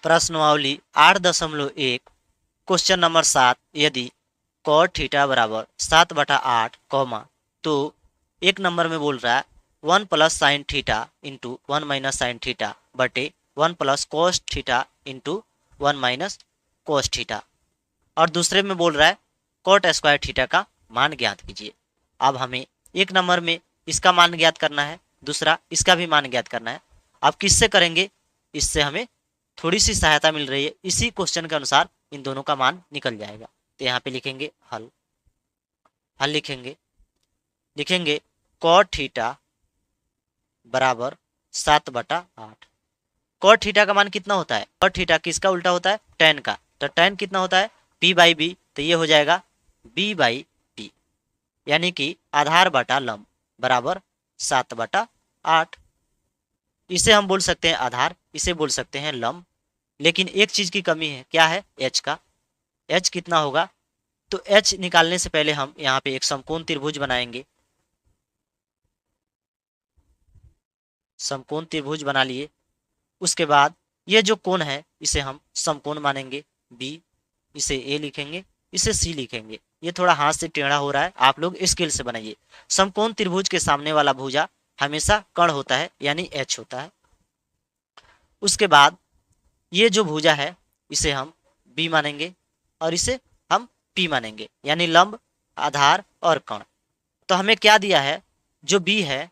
प्रश्नावली 8.1 question number 7 यदि cot theta बराबर 7/8 कॉमा तो एक नंबर में बोल रहा है 1 plus sine theta into 1 minus sine theta बटे 1 plus cos theta into 1 minus cos theta, और दूसरे में बोल रहा है कोट स्क्वायर थीटा का मान ज्ञात कीजिए। अब हमें एक नंबर में इसका मान ज्ञात करना है, दूसरा इसका भी मान ज्ञात करना है। अब किससे करेंगे, इससे हमें थोड़ी सी सहायता मिल रही है, इसी क्वेश्चन के अनुसार इन दोनों का मान निकल जाएगा। तो यहाँ पे लिखेंगे हल, हल लिखेंगे लिखेंगे कॉट थीटा बराबर 7/8। कॉट थीटा का मान कितना होता है, कॉट थीटा किसका उल्टा होता है, टेन का, तो टेन कितना होता है p/b, तो ये हो जाएगा b/t, यानी कि आधार बटा लंब बराबर 7/8। इसे हम बोल सकते हैं आधार, इसे बोल सकते हैं लंब, लेकिन एक चीज की कमी है, क्या है, h का। h कितना होगा, तो h निकालने से पहले हम यहाँ पे एक समकोण त्रिभुज बनाएंगे। समकोण त्रिभुज बना लिए, उसके बाद ये जो कोण है इसे हम समकोण मानेंगे b, इसे a लिखेंगे, इसे c लिखेंगे। ये थोड़ा हाथ से टेढ़ा हो रहा है, आप लोग स्केल से बनाइए। समकोण त्रिभुज के सामने वाला भुजा हमेशा कर्ण होता है, यानी h होता है। उसके बाद ये जो भुजा है इसे हम b मानेंगे और इसे हम p मानेंगे, यानी लंब, आधार और कर्ण। तो हमें क्या दिया है, जो b है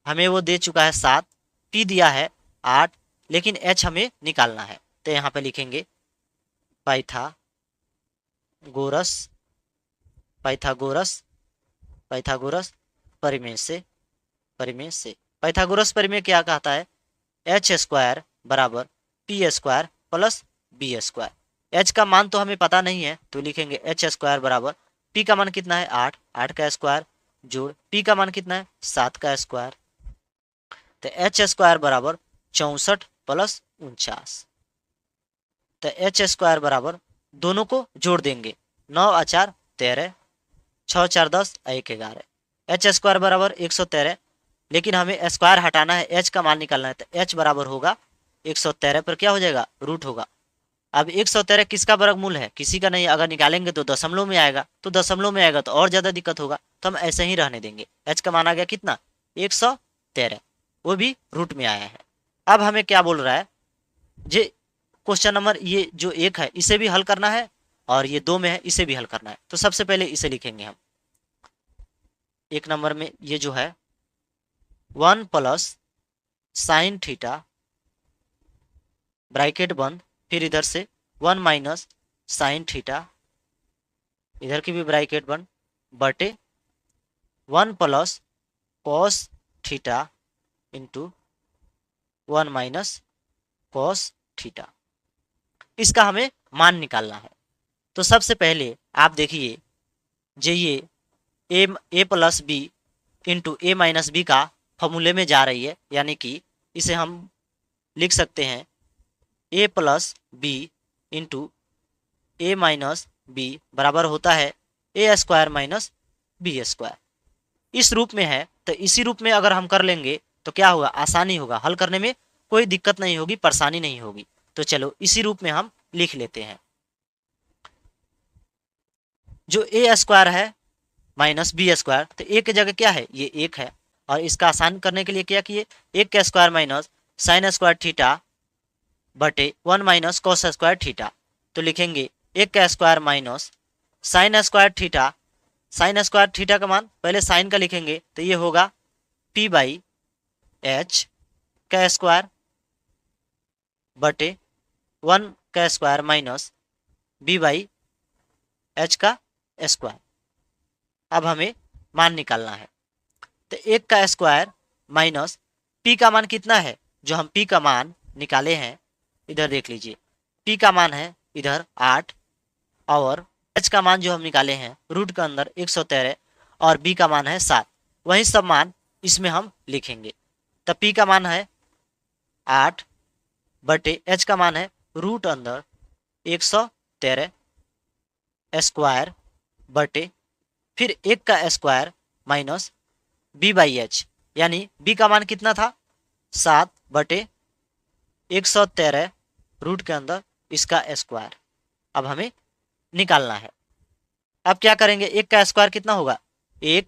हमें वो दे चुका है 7, p दिया है 8, लेकिन h हमें निकालना है। तो यहाँ पे लिखेंगे पाइथागोरस पाइथागोरस पाइथागोरस परिमेय से पाइथागोरस परिमेय क्या कहता है, एच स्क्वायर बराबर P square plus B square. H का मान तो हमें पता नहीं है, तो लिखेंगे एच स्क्वायर बराबर पी का मान कितना है 8, 8 का स्क्वायर जोड़ पी का मान कितना है 7 का स्क्वायर, तो एच स्क्वायर बराबर 64 प्लस 49। तो एच स्क्वायर बराबर दोनों को जोड़ देंगे, 9 और 4 13, 6 4 10 1 11, एच स्क्वायर बराबर 113, लेकिन हमें स्क्वायर हटाना है, एच का मान निकालना है, तो एच बराबर होगा 113 पर क्या हो जाएगा, रूट होगा। अब 113 किसका वर्गमूल है, किसी का नहीं, अगर निकालेंगे तो दशमलव में आएगा, तो दशमलव में आएगा तो और ज्यादा दिक्कत होगा, तो हम ऐसे ही रहने देंगे। एच का मान आ गया कितना 113, वो भी रूट में आया है। अब हमें क्या बोल रहा है, जे क्वेश्चन नंबर ये जो 1 है इसे भी हल करना है, और ये 2 में है इसे भी हल करना है। तो सबसे पहले इसे लिखेंगे हम, एक नंबर में ये जो है 1 प्लस साइन थीटा ब्रैकेट बंद, फिर इधर से 1 माइनस साइन थीटा, इधर की भी ब्रैकेट बंद, बटे 1 plus cos theta into 1 minus cos theta. इसका हमें मान निकालना है। तो सबसे पहले आप देखिए, जे ये ए प्लस बी इंटू ए माइनस बी का फॉर्मूले में जा रही है, यानी कि इसे हम लिख सकते हैं ए प्लस बी इंटू ए माइनस बी बराबर होता है ए स्क्वायर माइनस बी स्क्वायर। इस रूप में है, तो इसी रूप में अगर हम कर लेंगे तो क्या होगा, आसानी होगा, हल करने में कोई दिक्कत नहीं होगी, परेशानी नहीं होगी। तो चलो इसी रूप में हम लिख लेते हैं। जो ए स्क्वायर है माइनस बी स्क्वायर, तो ए की जगह क्या है, ये 1 है, और इसका आसान करने के लिए क्या किए, 1 का square minus sine square theta बटे 1 माइनस कॉस स्क्वायर थीटा। तो लिखेंगे 1 का square minus sine square theta, sine square theta का मान पहले साइन का लिखेंगे, तो ये होगा p/h का स्क्वायर बटे 1 का स्क्वायर माइनस b/h का स्क्वायर। अब हमें मान निकालना है, तो 1 का स्क्वायर माइनस p का मान कितना है, जो हम p का मान निकाले हैं, इधर देख लीजिए, p का मान है इधर 8, और h का मान जो हम निकाले हैं रूट के अंदर 113, और b का मान है 7, वही सब मान इसमें हम लिखेंगे। तो p का मान है 8 बटे h का मान है रूट अंदर 113 स्क्वायर बटे फिर 1 का स्क्वायर माइनस b/h, यानी b का मान कितना था 7 बटे 113 रूट के अंदर इसका स्क्वायर अब हमें निकालना है। अब क्या करेंगे, 1 का स्क्वायर कितना होगा 1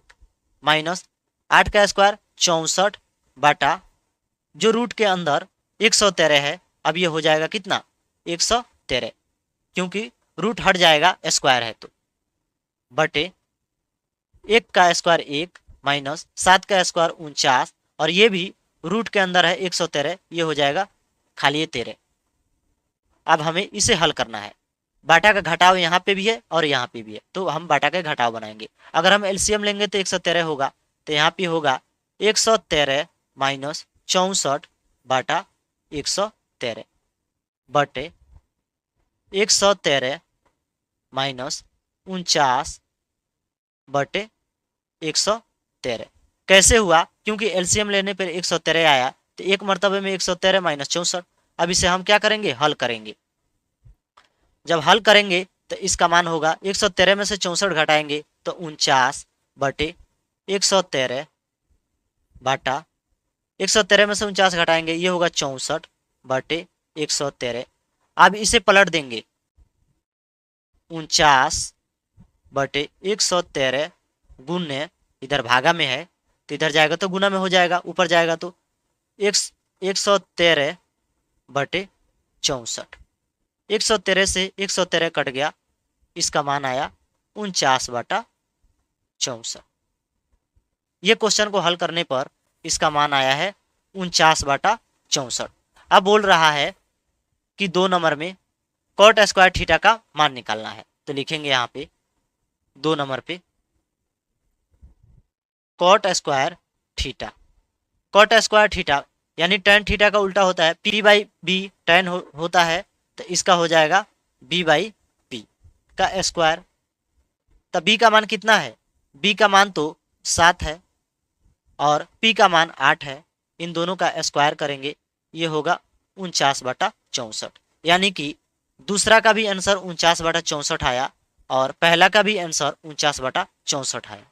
माइनस 8 का स्क्वायर 64 बटा जो रूट के अंदर 113 है, अब ये हो जाएगा कितना 113, क्योंकि रूट हट जाएगा स्क्वायर है तो, बटे 1 का स्क्वायर 1 माइनस 7 का स्क्वायर 49 और ये भी रूट के अंदर है 113, ये हो जाएगा खाली 13। अब हमें इसे हल करना है। बाटा का घटाव यहाँ पे भी है और यहाँ पे भी है, तो हम बाटा का घटाव बनाएंगे। अगर हम एलसीएम लेंगे तो 113 होगा, तो यहाँ पे होगा 113 माइनस 64 बाटा 113 बटे 113 माइनस 49 बटे 113। कैसे हुआ, क्योंकि एलसीएम लेने पर 113 आया, तो एक मर्तबे में 113 माइनस 64। अब इसे हम क्या करेंगे, हल करेंगे। जब हल करेंगे तो इसका मान होगा 113 में से 64 घटाएंगे तो 49 बटे 113 बाटा 113 में से 49 घटाएंगे, ये होगा 64 बटे 113। अब इसे पलट देंगे, 49 बटे 113 गुने, इधर भागा में है तो इधर जाएगा तो गुना में हो जाएगा, ऊपर जाएगा तो 113 बटे 64। 113 से 113 कट गया, इसका मान आया 49 बटा 64। ये क्वेश्चन को हल करने पर इसका मान आया है 49 बटा 64। अब बोल रहा है कि 2 नंबर में कॉट स्क्वायर थीटा का मान निकालना है, तो लिखेंगे यहाँ पे 2 नंबर पे cot square theta. Cot square theta यानी टेन थीटा का उल्टा होता है, पी बाई बी टेन होता है, तो इसका हो जाएगा बी बाई पी का स्क्वायर। तब बी का मान कितना है, बी का मान तो 7 है और पी का मान 8 है, इन दोनों का स्क्वायर करेंगे, ये होगा 49 बटा 64। यानी कि दूसरा का भी आंसर 49 बटा 64 आया और पहला का भी आंसर 49 बटा 64 आया।